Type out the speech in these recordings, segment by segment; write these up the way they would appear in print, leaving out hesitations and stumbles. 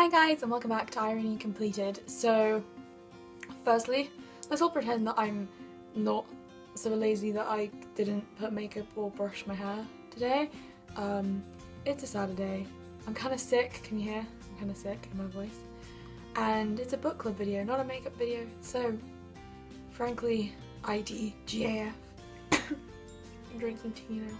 Hi guys and welcome back to Irony Completed. So firstly, let's all pretend that I'm not so lazy that I didn't put makeup or brush my hair today. It's a Saturday. I'm kind of sick, can you hear? I'm kind of sick in my voice. And it's a book club video, not a makeup video, so frankly, IDGAF. I'm drinking some tea now.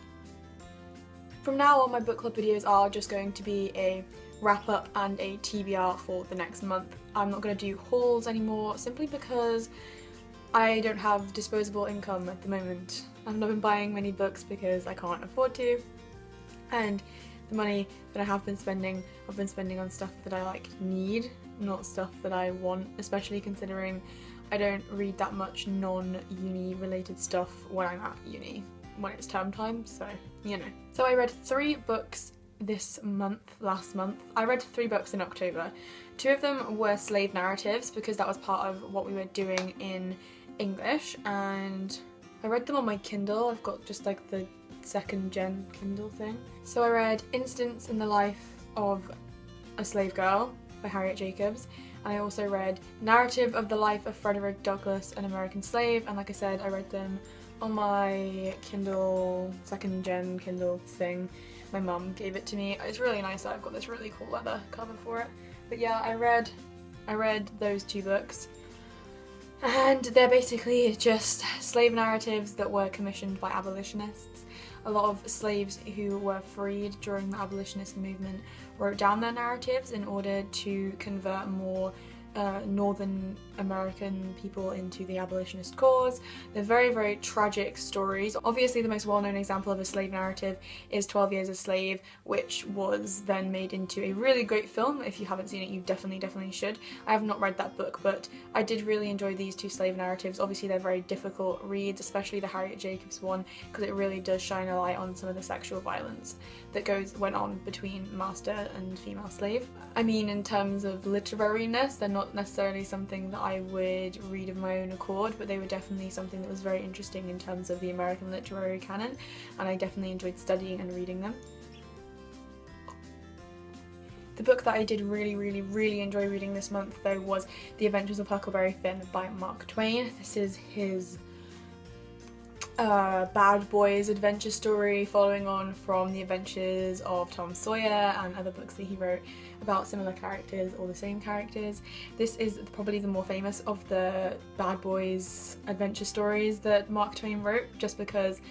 From now on, my book club videos are just going to be a wrap up and a TBR for the next month. I'm not going to do hauls anymore simply because I don't have disposable income at the moment. I've not been buying many books because I can't afford to, and the money that I have been spending, I've been spending on stuff that I need, not stuff that I want, especially considering I don't read that much non-uni related stuff when I'm at uni, when it's term time, so you know. So I read 3 books last month. I read 3 books in October. 2 of them were slave narratives because that was part of what we were doing in English, and I read them on my Kindle. I've got just like the 2nd gen Kindle thing. So I read Instance in the Life of a Slave Girl by Harriet Jacobs, and I also read Narrative of the Life of Frederick Douglass, an American Slave, and like I said, I read them on my Kindle, 2nd gen Kindle thing. My mum gave it to me. It's really nice that I've got this really cool leather cover for it. But yeah, I read those 2 books, and they're basically just slave narratives that were commissioned by abolitionists. A lot of slaves who were freed during the abolitionist movement wrote down their narratives in order to convert more Northern American people into the abolitionist cause. They're very, very tragic stories. Obviously the most well-known example of a slave narrative is 12 Years a Slave, which was then made into a really great film. If you haven't seen it, you definitely should. I have not read that book, but I did really enjoy these 2 slave narratives. Obviously they're very difficult reads, especially the Harriet Jacobs one, because it really does shine a light on some of the sexual violence that went on between master and female slave. I mean, in terms of literariness, they're not necessarily something that I would read of my own accord, but they were definitely something that was very interesting in terms of the American literary canon, and I definitely enjoyed studying and reading them. The book that I did really enjoy reading this month though was The Adventures of Huckleberry Finn by Mark Twain. This is his bad boys adventure story following on from the adventures of Tom Sawyer and other books that he wrote about similar characters or the same characters. This is probably the more famous of the bad boys adventure stories that Mark Twain wrote, just because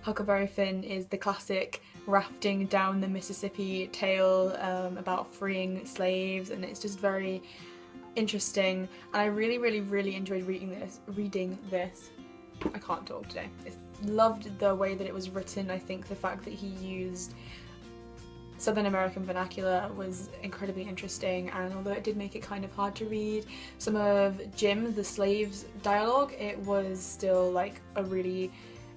Huckleberry Finn is the classic rafting down the Mississippi tale about freeing slaves, and it's just very interesting, and I really enjoyed reading this. I can't talk today. I loved the way that it was written. I think the fact that he used Southern American vernacular was incredibly interesting, and although it did make it kind of hard to read some of Jim the slave's dialogue, it was still like a really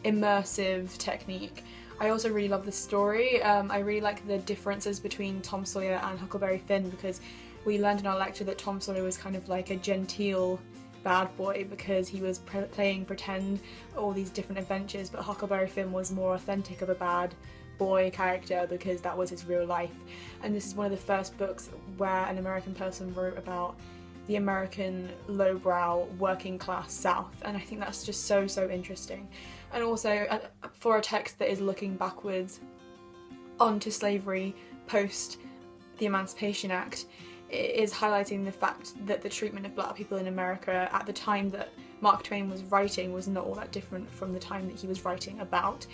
immersive technique. I also really love the story. I really like the differences between Tom Sawyer and Huckleberry Finn, because we learned in our lecture that Tom Sawyer was kind of like a genteel bad boy because he was playing pretend all these different adventures, but Huckleberry Finn was more authentic of a bad boy character because that was his real life. And this is one of the first books where an American person wrote about the American lowbrow working class South, and I think that's just so interesting. And also for a text that is looking backwards onto slavery post the Emancipation Act, it is highlighting the fact that the treatment of black people in America at the time that Mark Twain was writing was not all that different from the time that he was writing about.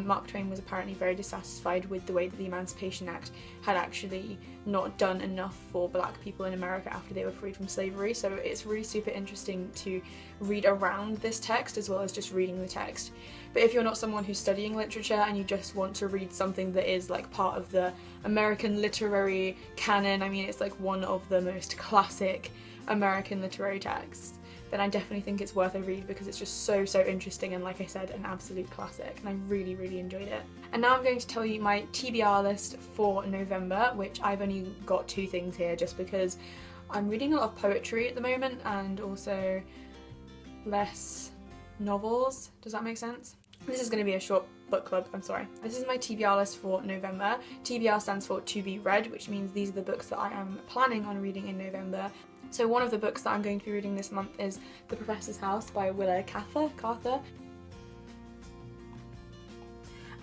Mark Twain was apparently very dissatisfied with the way that the Emancipation Act had actually not done enough for black people in America after they were freed from slavery, so it's really super interesting to read around this text as well as just reading the text. But if you're not someone who's studying literature and you just want to read something that is like part of the American literary canon, I mean it's like one of the most classic American literary texts, then I definitely think it's worth a read because it's just so interesting, and like I said, an absolute classic, and I really enjoyed it. And now I'm going to tell you my TBR list for November, which I've only got 2 things here just because I'm reading a lot of poetry at the moment and also less novels. Does that make sense? This is going to be a short book club, I'm sorry. This is my TBR list for November. TBR stands for to be read, which means these are the books that I am planning on reading in November. So one of the books that I'm going to be reading this month is The Professor's House by Willa Cather.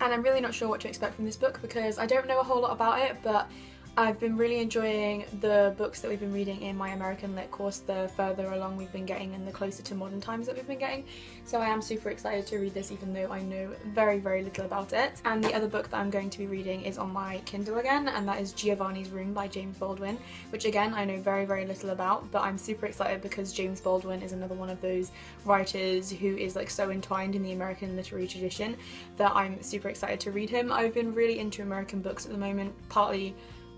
And I'm really not sure what to expect from this book because I don't know a whole lot about it, but I've been really enjoying the books that we've been reading in my American Lit course, the further along we've been getting and the closer to modern times that we've been getting. So I am super excited to read this even though I know very, very little about it. And the other book that I'm going to be reading is on my Kindle again, and that is Giovanni's Room by James Baldwin, which again I know very, very little about, but I'm super excited because James Baldwin is another one of those writers who is like so entwined in the American literary tradition that I'm super excited to read him. I've been really into American books at the moment,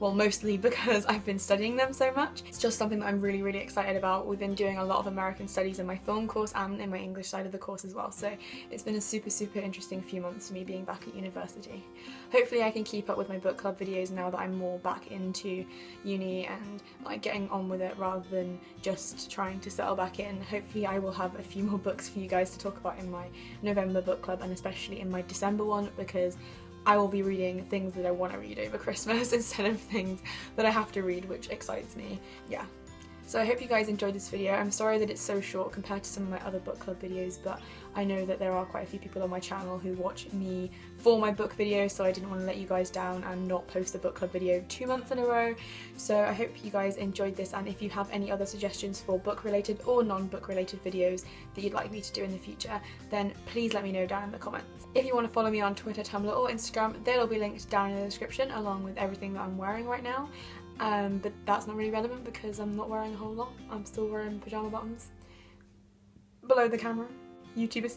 mostly because I've been studying them so much. It's just something that I'm really, really excited about. We've been doing a lot of American studies in my film course and in my English side of the course as well, so it's been a super, super interesting few months for me being back at university. Hopefully I can keep up with my book club videos now that I'm more back into uni and like getting on with it rather than just trying to settle back in. Hopefully I will have a few more books for you guys to talk about in my November book club and especially in my December one, because I will be reading things that I want to read over Christmas instead of things that I have to read, which excites me. Yeah. So I hope you guys enjoyed this video. I'm sorry that it's so short compared to some of my other book club videos, but I know that there are quite a few people on my channel who watch me for my book videos, so I didn't want to let you guys down and not post a book club video 2 months in a row. So I hope you guys enjoyed this, and if you have any other suggestions for book related or non-book related videos that you'd like me to do in the future, then please let me know down in the comments. If you want to follow me on Twitter, Tumblr or Instagram, they'll all be linked down in the description along with everything that I'm wearing right now. But that's not really relevant because I'm not wearing a whole lot. I'm still wearing pyjama bottoms below the camera. YouTuber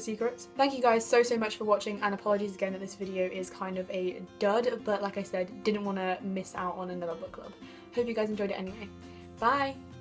secrets. Thank you guys so much for watching, and apologies again that this video is kind of a dud, but like I said, didn't want to miss out on another book club. Hope you guys enjoyed it anyway. Bye!